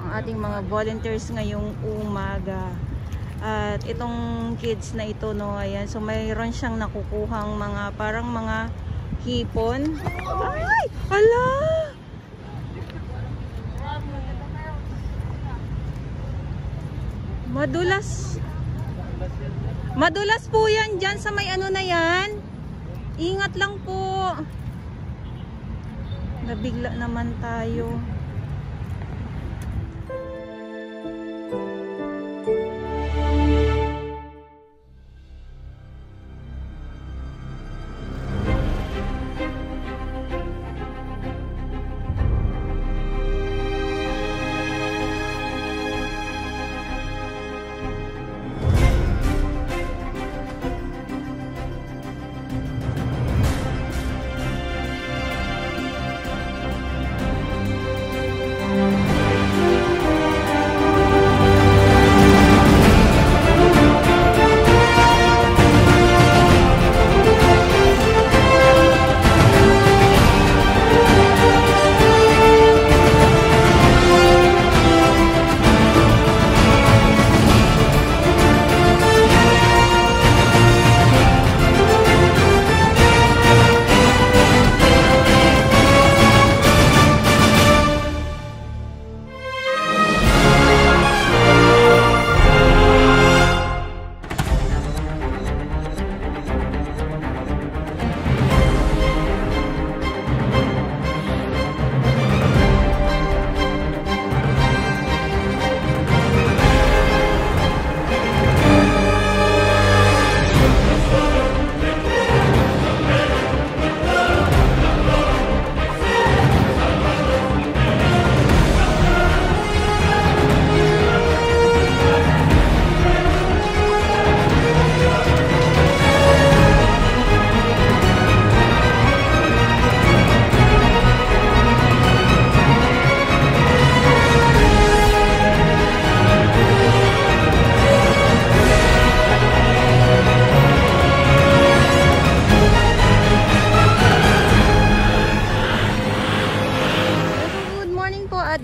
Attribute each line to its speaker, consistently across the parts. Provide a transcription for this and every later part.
Speaker 1: ating mga volunteers ngayong umaga. At itong kids na ito, no, ayan, so mayroon siyang nakukuhang mga parang mga hipon. Ay! Hala! Madulas po yan dyan sa may ano na yan. Ingat lang po. Nabigla naman tayo.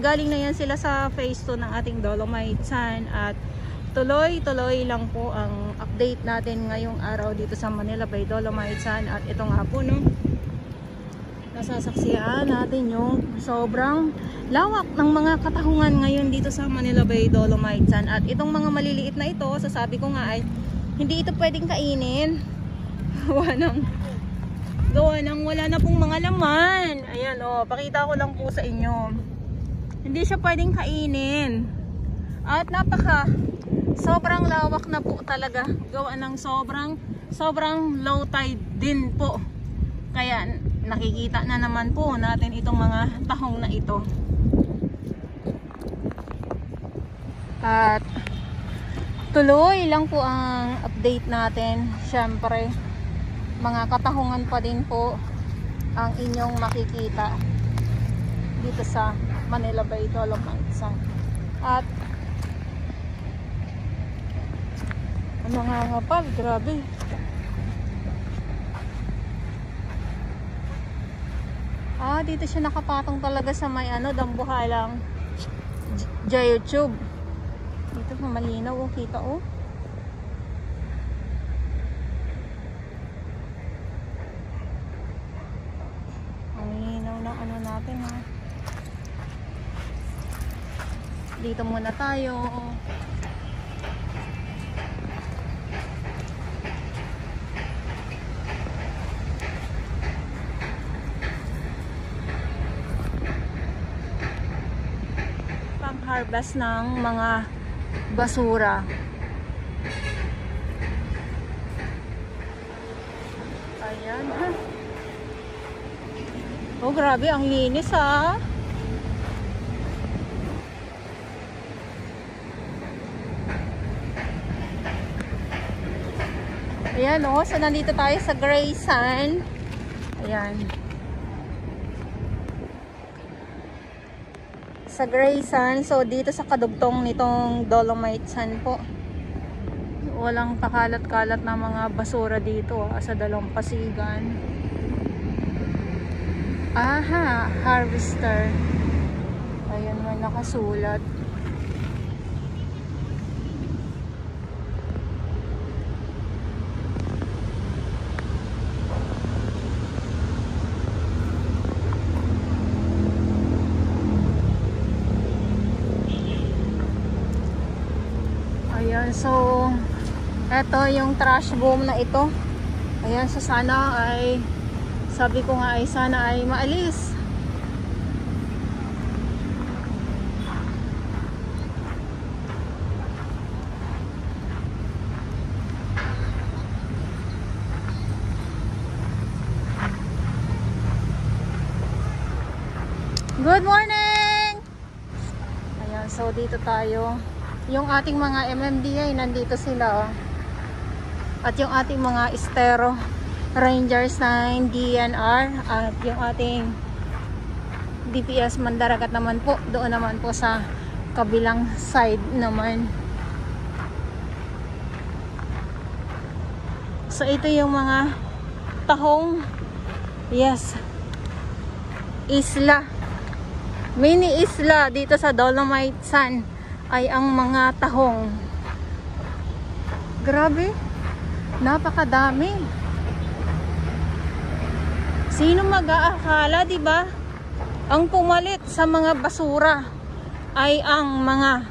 Speaker 1: Galing na yan sila sa phase 2 ng ating Dolomite Sun at tuloy-tuloy lang po ang update natin ngayong araw dito sa Manila Bay Dolomite Sun. At ito nga po, no, nasasaksihan natin yung sobrang lawak ng mga katahungan ngayon dito sa Manila Bay Dolomite Sun. At itong mga maliliit na ito, sasabi ko nga ay hindi ito pwedeng kainin. Gawa ng wala na pong mga laman. Ayan, oh, pakita ko lang po sa inyo. Hindi siya pwedeng kainin. At sobrang lawak na po talaga. Gawa ng sobrang low tide din po. Kaya nakikita na naman po natin itong mga tahong na ito. At tuloy lang po ang update natin. Syempre, mga katahungan pa din po ang inyong makikita dito sa Manila Bay Dolomite Sun. At nangangapal, grabe. Dito siya nakapatong talaga sa may dambuhalang YouTube. Dito pa malinaw, oh, kita, oh. Ang linaw ng ano natin, ha. Dito muna tayo. Pang-harvest ng mga basura. Ayan, ha. Oh, grabe, ang linis, ha. Ayan, o. So, nandito tayo sa Grayson. Ayan. Sa Grayson. So, dito sa kadugtong nitong Dolomite Sun po. Walang pakalat-kalat na mga basura dito, sa Dalampasigan. Aha, harvester. Ayan, may nakasulat. Ayan, so eto yung trash boom na ito. Ayan, so sana ay, sabi ko nga ay sana ay maalis. Good morning! Ayan, so dito tayo. Yung ating mga MMDA, nandito sila. At yung ating mga Estero Rangers 9 DNR. At yung ating DPS Mandaragat naman po. Doon naman po sa kabilang side naman. So ito yung mga tahong. Yes. Isla. Mini isla dito sa Dolomite Sun ay ang mga tahong. Grabe, napakadami. Sino mag-aakala, 'di ba? Ang pumalit sa mga basura ay ang mga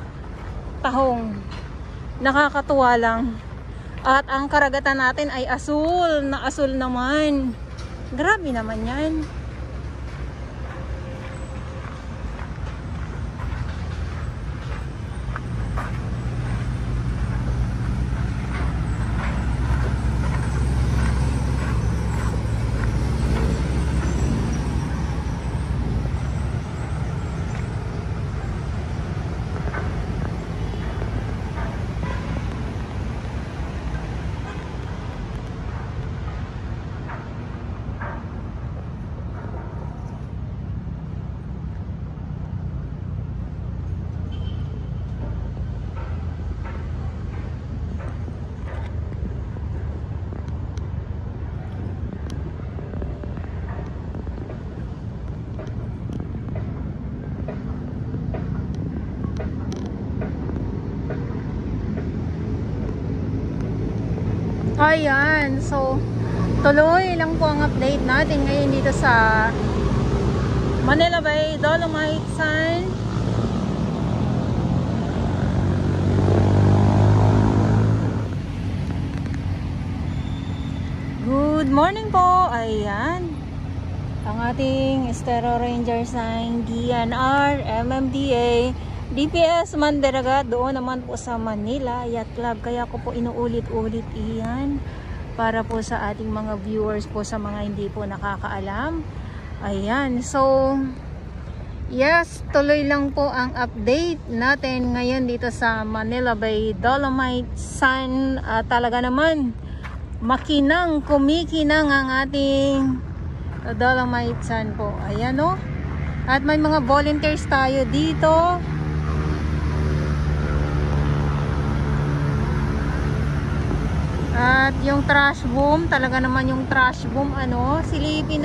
Speaker 1: tahong. Nakakatuwa lang. At ang karagatan natin ay asul na asul naman. Grabe naman 'yan. Ayan, so tuloy lang po ang update natin ngayon dito sa Manila Bay, Dolomite Sun. Good morning po. Ayan, ang ating Estero Rangers 9 DNR, MMDA, DPS Mandaragat, doon naman po sa Manila Yacht Club. Kaya ko po inuulit-ulit iyan para po sa ating mga viewers po, sa mga hindi po nakakaalam. Ayan, so yes, tuloy lang po ang update natin ngayon dito sa Manila Bay, Dolomite Sun. Talaga naman makinang, kumikinang ang ating Dolomite Sun po. Ayan o. At may mga volunteers tayo dito. At yung trash boom, talaga naman yung trash boom, silipin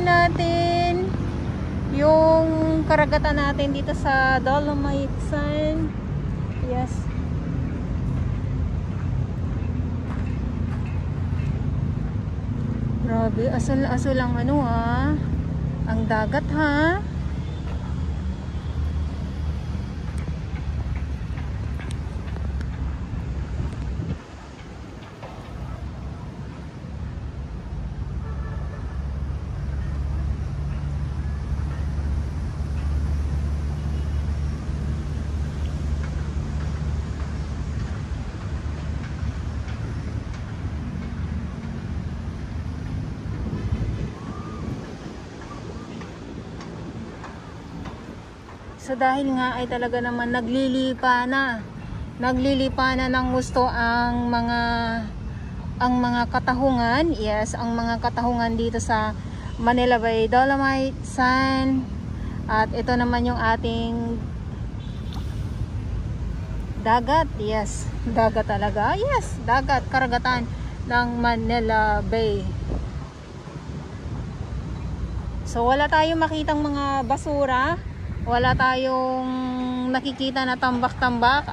Speaker 1: natin yung karagatan natin dito sa Dolomite Sun. Yes. Grabe, asol ang ang dagat ha. So dahil nga ay talaga naman naglilipa na ng gusto ang mga katahungan. Yes, ang mga katahungan dito sa Manila Bay, Dolomite Sun. At ito naman yung ating dagat. Yes, dagat talaga. Yes, dagat, karagatan ng Manila Bay. So wala tayong makitang mga basura, wala tayong nakikita na tambak-tambak.